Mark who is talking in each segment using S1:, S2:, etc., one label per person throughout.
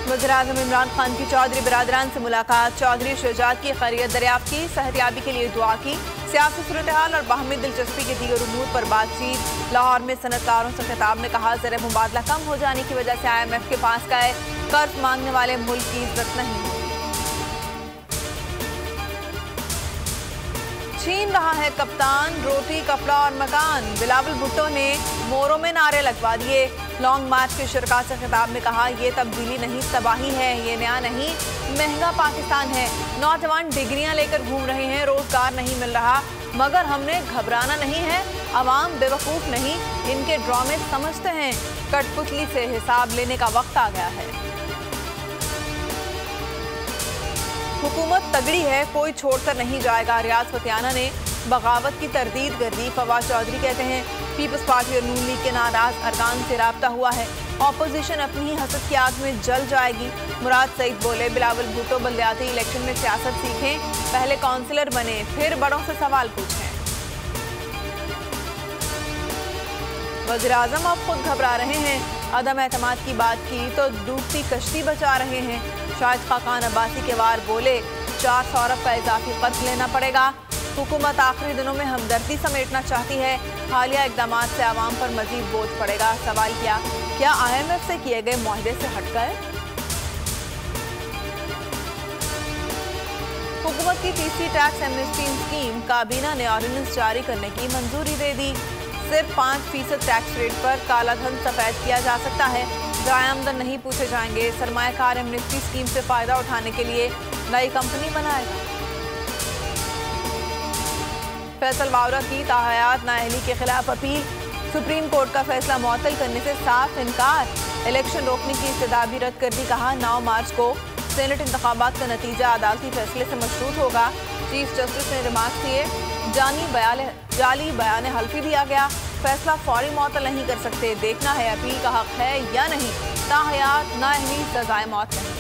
S1: वज़ीर-ए-आज़म इमरान खान की चौधरी बिरादरान से मुलाकात। चौधरी शुजात की खैरियत दरियाफ्त की, सेहतयाबी के लिए दुआ की। सियासी सूरत-ए-हाल और बाहमी दिलचस्पी के दीगर उमूर पर बातचीत। लाहौर में सनतकारों से खिताब में कहा, ज़र मुबादला कम हो जाने की वजह से IMF के पास का कर्ज मांगने वाले मुल्क की इज्जत नहीं होगी। छीन रहा है कप्तान रोटी, कपड़ा और मकान। बिलावल भुट्टो ने मोरों में नारे लगवा दिए। लॉन्ग मार्च के शुरका से खिताब में कहा, ये तब्दीली नहीं तबाही है, ये नया नहीं महंगा पाकिस्तान है। नौजवान डिग्रियां लेकर घूम रहे हैं, रोजगार नहीं मिल रहा, मगर हमने घबराना नहीं है। अवाम बेवकूफ नहीं, इनके ड्रामे समझते हैं। कठपुतली से हिसाब लेने का वक्त आ गया है। हुकूमत तगड़ी है, कोई छोड़कर नहीं जाएगा। रियाज फतियाना ने बगावत की तरदीद कर दी। फवाद चौधरी कहते हैं, पीपल्स पार्टी और नून लीग के नाराज अरकान से राब्ता हुआ है, ऑपोजिशन अपनी ही हसद की आग में जल जाएगी। मुराद सईद बोले, बिलावल भुट्टो बल्दियाती इलेक्शन में सियासत सीखें, पहले काउंसिलर बने फिर बड़ों से सवाल पूछें। वज़ीर-ए-आज़म अब खुद घबरा रहे हैं, अदम एतमाद की बात की तो डूबती कश्ती बचा रहे हैं। शाहिद खाकान अब्बासी के वार बोले, 400 अरब का इजाफी कर्ज लेना पड़ेगा। हुकूमत आखिरी दिनों में हमदर्दी समेटना चाहती है, हालिया इकदाम से आवाम पर मजीद बोझ पड़ेगा। सवाल किया, क्या IMF से किए गए मुआहदे से हट गए? हुकूमत की तीसरी टैक्स एमनेस्टी स्कीम काबीना ने ऑर्डिनेंस जारी करने की मंजूरी दे दी। सिर्फ 5% टैक्स रेट पर काला धन सफेद किया जा सकता है। जाए आमदन नहीं पूछे जाएंगे। सरमायाकार एमनेस्टी स्कीम से फायदा उठाने के लिए नई कंपनी बनाएगा। फैसल वावरा की ताहयात नाअहली के खिलाफ अपील। सुप्रीम कोर्ट का फैसला मुअत्तल करने से साफ इनकार। इलेक्शन रोकने की इस्तदा भी रद्द कर दी। कहा, 9 मार्च को सेनेट इंतखाबात का नतीजा अदालती फैसले से मशरूत होगा। चीफ जस्टिस ने रिमार्क दिए, जाली बयान हल्फी दिया गया, फैसला फौरी मुअत्तल नहीं कर सकते। देखना है अपील का हक है या नहीं। ताहयात नाअहली सजाए मौत नहीं।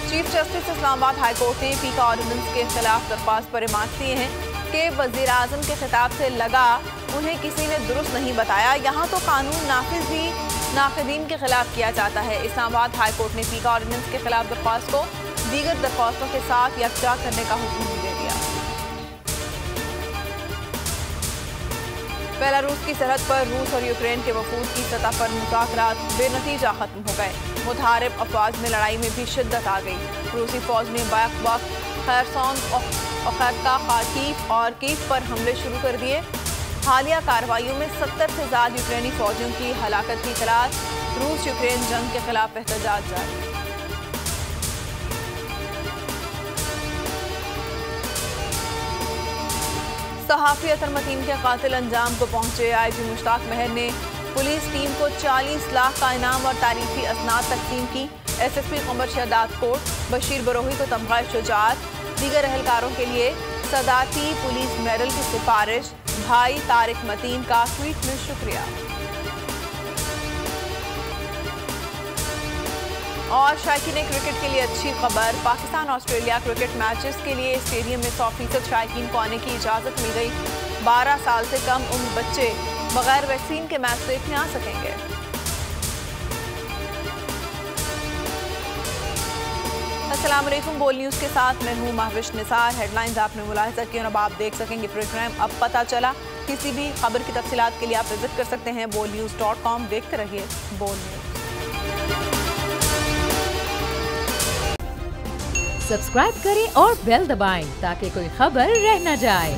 S1: Chief justice Islamabad high court ने पीका ऑर्डिनेंस के खिलाफ दरख्वास्त पर रिमार्क दिए हैं कि वज़ीर-ए-आज़म के खिताब से लगा उन्हें किसी ने दुरुस्त नहीं बताया। यहाँ तो कानून नाफिज भी नाक़िदीन के खिलाफ किया जाता है। इस्लामाबाद हाई कोर्ट ने पीका ऑर्डिनेंस के खिलाफ दरख्वास्त को दीगर दरख्वास्तों के साथ यकजा करने का हुक्म दे दिया। बेलारूस की सरहद पर रूस और यूक्रेन के वफूद की सतह पर मुज़ाकरात बेनतीजा खत्म हो गए। मुतहारिब अफवाज में लड़ाई में भी शिद्दत आ गई। रूसी फौज ने बैक वक्त खैरसौन और खैरका, खार्किव और कीव पर हमले शुरू कर दिए। हालिया कार्रवाइयों में 70 से ज्यादा यूक्रेनी फौजियों की हलाकत की खिलाफ रूस यूक्रेन जंग के खिलाफ एहतजाज जारी। सहाफ़ी अतर मतीन के कातिल अंजाम को पहुंचे। IG मुश्ताक महर ने पुलिस टीम को 40 लाख का इनाम और तारीफी असनाद तकसीम की। SSP कमर शहदाद कोट बशीर बरोही को तमग़ा शुजात। दीगर एहलकारों के लिए सदाती पुलिस मेडल की सिफारिश। भाई तारिक मतीन का ट्वीट में शुक्रिया। और शायकीन क्रिकेट के लिए अच्छी खबर, पाकिस्तान ऑस्ट्रेलिया क्रिकेट मैचेस के लिए स्टेडियम में 100% शायकीन को आने की इजाज़त मिल गई। 12 साल से कम उम्र बच्चे बगैर वैक्सीन के मैच देखने आ सकेंगे। अस्सलाम वालेकुम, बोल न्यूज़ के साथ मैं हूँ महविश निसार। हेडलाइंस आपने मुलाहिजा की और अब आप देख सकेंगे प्रोग्राम अब पता चला। किसी भी खबर की तफसीलात के लिए आप विजिट कर सकते हैं bolnews.com। देखते रहिए बोल न्यूज़।
S2: सब्सक्राइब करें और बेल दबाएं ताकि कोई खबर रह न जाए।